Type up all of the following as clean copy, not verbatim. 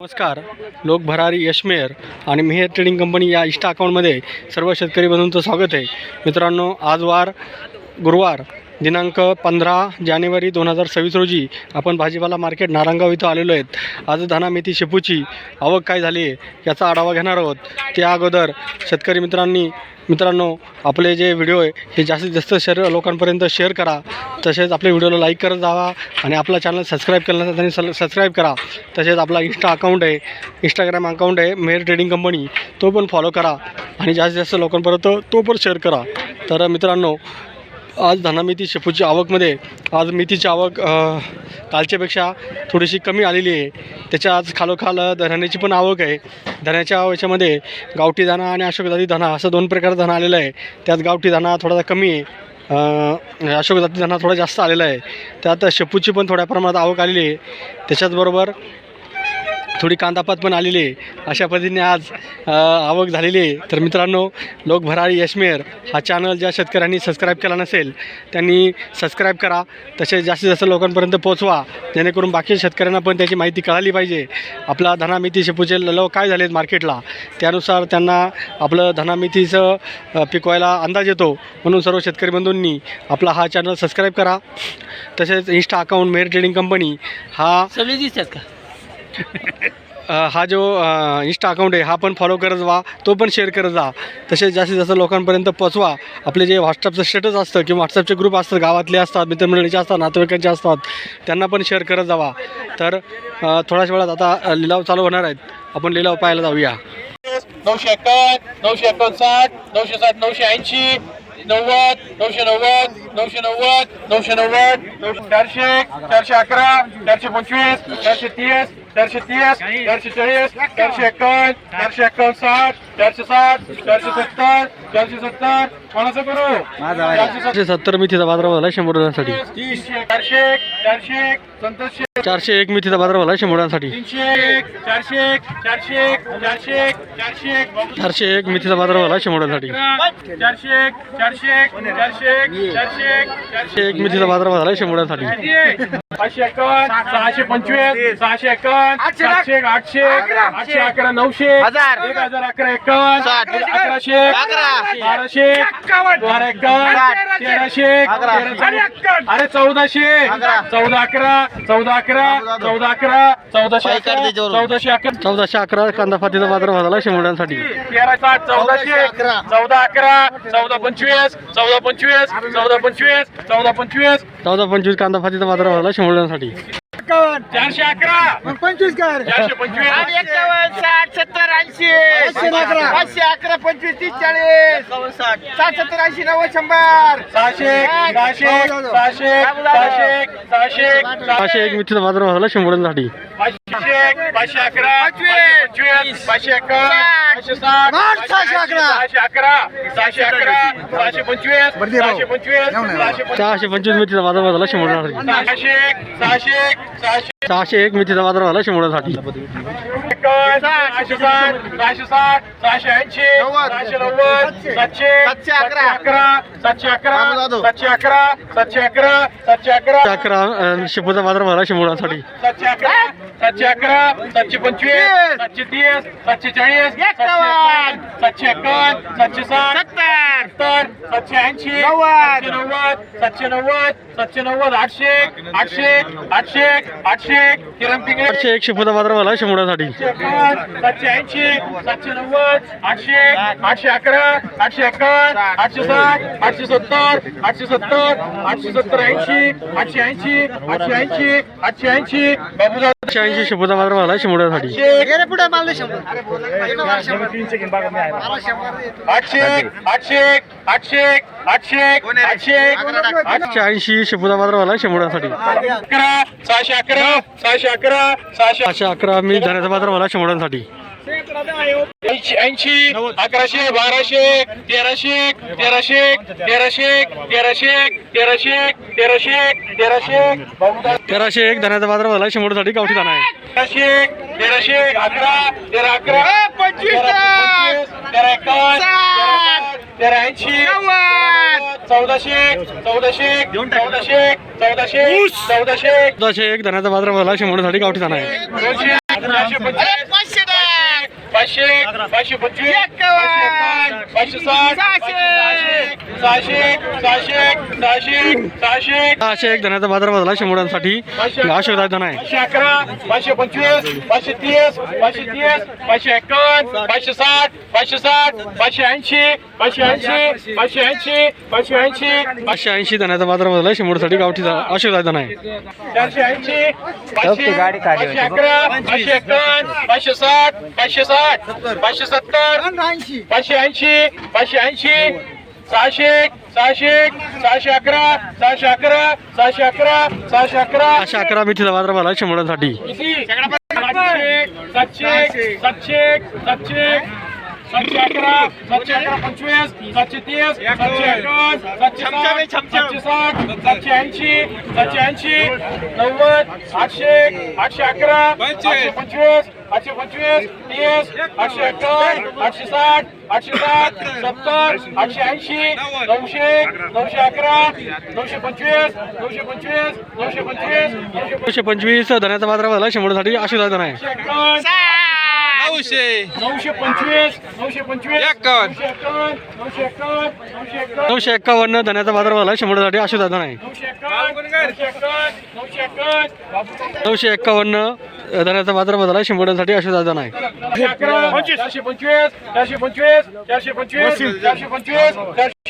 नमस्कार. लोक भरारी यशमेर आणि मेहर ट्रेडिंग कंपनी या इंस्टा अकाउंटमध्ये सर्व शेतकरी बंधूंचं स्वागत आहे. मित्रांनो, आज वार गुरुवार दिनांक 15 जानेवारी 2026 रोजी आपण भाजीपाला मार्केट नारायणगाव इथं आलेलो आहेत. आज धना मेथी शेपूची आवक काय झाली आहे याचा आढावा घेणार आहोत. त्या अगोदर शेतकरी मित्रांनो आपले जे व्हिडिओ आहे हे जास्तीत जास्त लोकांपर्यंत शेअर करा. तसेच आपल्या व्हिडिओला लाईक करत जावा आणि आपला चॅनल सबस्क्राईब केलं नसेल त्यांनी सबस्क्राईब करा. तसेच आपला इंस्टाग्राम अकाउंट आहे मेहर ट्रेडिंग कंपनी, तो पण फॉलो करा आणि जास्तीत जास्त लोकांपर्यंत तो पण शेअर करा. तर मित्रांनो, आज धना मेथी शेपूची आवकमध्ये आज मेथीची आवक कालच्यापेक्षा थोडीशी कमी आलेली आहे. त्याच्या आज खालोखाल धण्याची पण आवक आहे. धण्याच्या याच्यामध्ये गावठी धना आणि अशोक जाती धना असं दोन प्रकारचा धना आलेला आहे. त्यात गावठी धना थोडासा कमी आहे, अशोक जाती धना थोडा जास्त आलेला आहे. त्यात शेपूची पण थोड्या प्रमाणात आवक आलेली आहे. त्याच्याचबरोबर थोडी कांदापात पण आलेली आहे. अशा पद्धतीने आज आवक झालेली आहे. तर मित्रांनो, लोक भरारी यशमेर हा चॅनल ज्या शेतकऱ्यांनी सबस्क्राईब केला नसेल त्यांनी सबस्क्राईब करा. तसेच जास्तीत जास्त लोकांपर्यंत पोहोचवा, जेणेकरून बाकी शेतकऱ्यांना पण त्याची माहिती कळाली पाहिजे. आपला धना मेथी शेपूचे लिलाव काय झालेत मार्केटला, त्यानुसार त्यांना आपलं धना मेथीचं पिकवायला अंदाज येतो. म्हणून सर्व शेतकरी बंधूंनी आपला हा चॅनल सबस्क्राईब करा. तसेच insta account Mehar trading company हा जो इंस्टा अकाउंट आहे हा पण फॉलो करत जा, तो पण शेअर करत जा. तसेच जास्तीत जास्त लोकांपर्यंत पोचवा. आपले जे व्हॉट्सअपचं स्टेटस असतं किंवा व्हॉट्सअपचे ग्रुप असतात, गावातले असतात, मित्रमंडळीचे असतात, नातेवाईकांचे असतात, त्यांना पण शेअर करत जावा. तर थोड्याच वेळात आता लिलाव चालू होणार आहेत. आपण लिलाव पाहायला जाऊया. 951, 959, 960, 980, 90, 990, 990, 990, 400, 411, 425, 430, 430, 440, 451, 451, 460, 470, 470. कोणाचं करू? 470 मेथीचा बाजारभाव झाला 100 रुपयांसाठी. 400, 400, 401 मेथीचा बाजारभाव झाला 100 रुपयांसाठी. 301, 400, 400, 400, 400, 401 मेथीचा बाजारभाव झाला 100 रुपयांसाठी. 400, 400, 400, 401 मेथीचा बाजारभाव झाला 100 रुपयांसाठी. 551, 625, 651, 700, 800, 811, 900, 1011, 11, 1100, 1200, 1251, 1300, अरे 1400, 1411, 1411, 1411, 1411 कांदा पातीचा बाजारभाव झाला 100 रुपयांसाठी. 1360, 1400, 1411, 1425, 1425, 1425, 1425, 1425 कांदा पातीचा बाजारभाव झाला 100 रुपयांसाठी. 411, 25 कर 425, 51 60 70 80 511 25 30 40 60 70 80 90 100 600, 600, 600, 600, 501 मेथीचा बाजारभाव झाला 100 रुपयांसाठी. 511, 525, 551, 560, 611, 611, 625, 625, 425 मेथीचा बाजारभाव झाला 100 रुपयांसाठी. 601 मेथीचा बाजारभाव झाला 100 रुपयांसाठी. 711 शेपूचा बाजारभाव झाला 100 रुपयांसाठी. 711, 725, 730, 740, 751, 760, 70, 780, 790, 790, 800, 800, 800, 800, किरण पिंगळे 801 शेपूचा बाजारभाव झाला 100 रुपयांसाठी. 780, 790, 800, 811, 851, 860, 870, 870, 870, 80, 880, 880, 880, बाबूराव 880 शेपूचा बाजारभाव झाला 100 रुपयांसाठी. 880 शेपूचा बाजारभाव झाला 100 रुपयांसाठी. 611, 611, 511 मी धण्याचा बाजारभाव झाला 100 रुपयांसाठी. 80, 1100, 1200, 1300, 1300, 1300, 1300, 1300, 1300, 1300, 1301 धण्याचा बाजारभाव झाला 100 रुपयांसाठी. गावठी दाणा आहे. 1300, 11, 13, 11, 25, 13, 51, 1380, 1400, 1400, 1400, 1400, 1400, 1401 धण्याचा बाजारभाव झाला 100 रुपयांसाठी. गावठी दाणा आहे. 200 अरे 500 द्या. 500 525 एकावन्न. 560 अशा एक धनाचा बाजार भाव झाला शंभरांसाठी अशोक धन आहे. 511 525 530 530 551 560 560 580 580 580 580 580 धनाचा बाजार भाव झाला शंभरसाठी गावठी अशोक धन आहे. 480 500 511 551 560 560 570 580 580 600 600 611 611 611 611 511 मिठीचा बाजार भाव झाला शंभरांसाठी. 700 700 700 711 711 25 730 751 760 780 780 90 800 811 825 825 30 851 860 860 70 880 900 911 925 925 925 925 धनाचा बाजार भाव झाला शंभरसाठी अशोक धन आहे. 925 951 धनाचा बाजार भाव झाला शंभरसाठी अशोक धन आहे. 951 धनाचा बाजार भाव झाला शंभरसाठी अशोक धन आहे.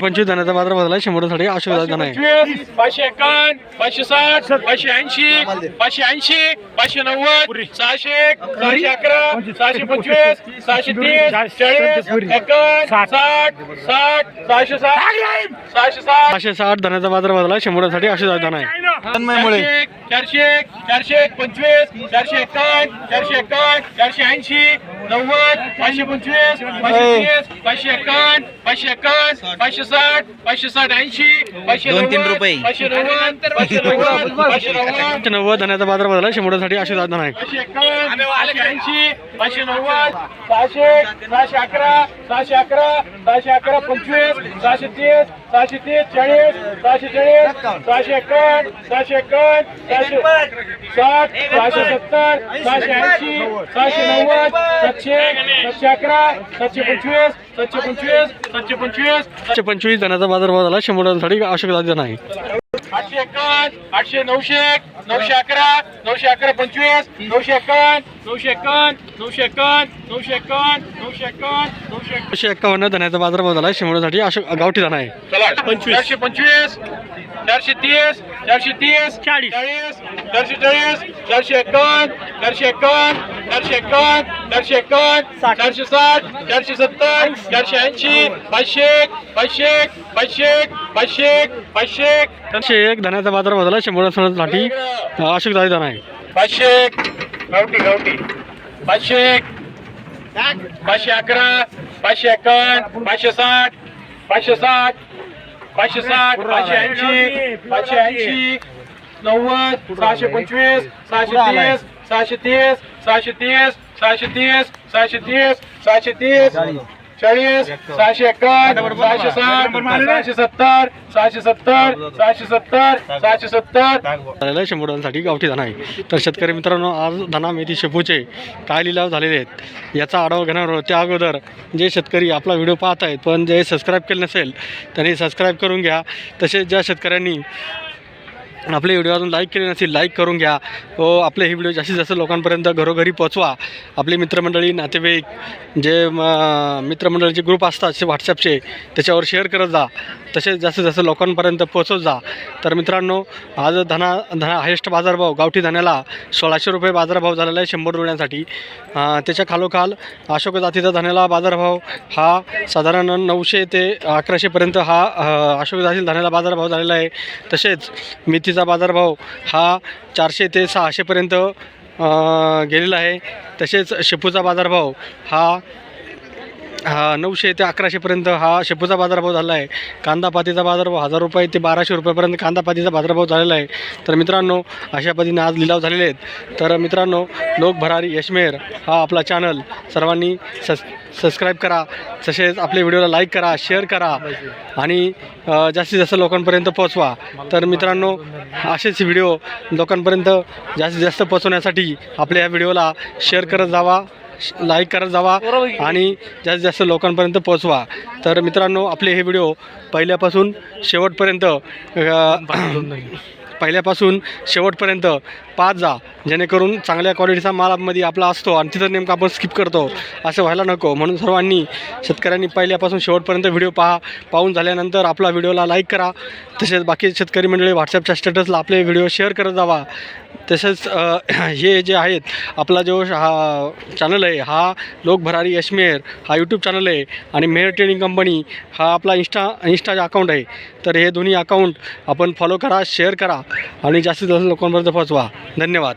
25 धनाचा बाजार भाव झाला शंभरसाठी अशोक धन आहे. 551 560 580 580 590 600 611 625 630 40 51 60 60 660 560 धनाचा बाजार भाव झाला शंभरसाठी अशोक धन आहे. 400 400 25 451 451 480 90 525 530 551 551 560 560 80 590 590 590 धनाचा बाजार भाव झाला शंभरसाठी अशोक धन आहे. 580 590 600 611 611 611 25 630 630 40 640 651 651 660 670 680 690 700 711 725 725 725 525 धनाचा बाजार भाव झाला शंभरसाठी अशोक धन आहे. 851 800 900 911 911 25 951 951 951 951 951 951 धनाचा बाजार भाव झाला शंभरसाठी अशोक गावठी धन आहे. 425 430 430 40 440 451 451 451 451 460 470 480 500 500 500 500 500 501 धनाचा बाजार भाव झाला शंभरसाठी अशोक धन आहे. 500 गावठी 500 511 551 560 560 560 580 580 90 625 630 630 630 630 630 630 40 651 660 670 670 670 झालेलं आहे शंभरांसाठी गावठी धन आहे. तर शेतकरी मित्रांनो आज धना मेथी शेपूचे काय लिलाव झालेले आहेत याचा आढावा घेणार आहोत. त्या अगोदर जे शेतकरी आपला व्हिडिओ पाहत आहेत पण जे सबस्क्राईब केले नसेल त्यांनी सबस्क्राईब करून घ्या. तसेच ज्या शेतकऱ्यांनी आपले व्हिडिओ अजून लाईक केले नसेल लाईक करून घ्या व आपले हे व्हिडिओ जास्तीत जास्त लोकांपर्यंत घरोघरी पोचवा. आपली मित्रमंडळी नातेवाईक जे मित्रमंडळीचे ग्रुप असतात व्हॉट्सॲपचे त्याच्यावर शेअर करत जा. तसेच जास्तीत जास्त लोकांपर्यंत पोचवत जा. तर मित्रांनो आज धना हायेस्ट बाजारभाव गावठी धन्याला 1600 रुपये बाजारभाव झालेला आहे 100 रुपयांसाठी. त्याच्या खालोखाल अशोक जातीचा धन्याला बाजारभाव हा साधारण 900 ते 1100पर्यंत हा अशोक जातीतील धन्याला बाजारभाव झालेला आहे. तसेच मेथीचा बाजारभाव हा 400 ते 600पर्यंत गेलेला आहे. तसेच शेपूचा बाजारभाव हा हा 900 ते 1100पर्यंत हा शेपूचा बाजारभाव झाला आहे. कांदा पातीचा बाजारभाव 1000 रुपये ते 1200 रुपयापर्यंत कांदा पातीचा बाजारभाव झालेला आहे. तर मित्रांनो अशा पद्धतीने आज लिलाव झालेले आहेत. तर मित्रांनो लोक भरारी यशमेर हा आपला चॅनल सर्वांनी सबस्क्राईब करा. तसेच आपल्या व्हिडिओला लाईक करा, शेअर करा आणि जास्तीत जास्त लोकांपर्यंत पोहोचवा. तर मित्रांनो असेच व्हिडिओ लोकांपर्यंत जास्तीत जास्त पोहोचवण्यासाठी आपल्या या व्हिडिओला शेअर करत जावा, लाईक करत जावा आणि जास्तीत जास्त लोकांपर्यंत पोहोचवा. तर मित्रांनो आपले हे व्हिडिओ पहिल्यापासून शेवटपर्यंत पाच जा, जेणेकरून चांगल्या क्वालिटीचा माल मध्ये आपला असतो आणि तिथं नेमकं आपण स्किप करतो असं व्हायला नको. म्हणून सर्वांनी शेतकऱ्यांनी पहिल्यापासून शेवटपर्यंत व्हिडिओ पाहून झाल्यानंतर आपला व्हिडिओला लाईक करा. तसेच बाकी शेतकरी मंडळी व्हॉट्सअपच्या स्टेटसला आपले व्हिडिओ शेअर करत जावा. तसेच हे जे आहेत आपला जो हा चॅनल आहे हा लोक भरारी यशमेर हा यूट्यूब चॅनल आहे आणि मेहर ट्रेडिंग कंपनी हा आपला इंस्टा अकाउंट आहे. तर हे दोन्ही अकाउंट आपण फॉलो करा, शेअर करा आणि जास्तीत जास्त लोकांपर्यंत पोहोचवा. धन्यवाद.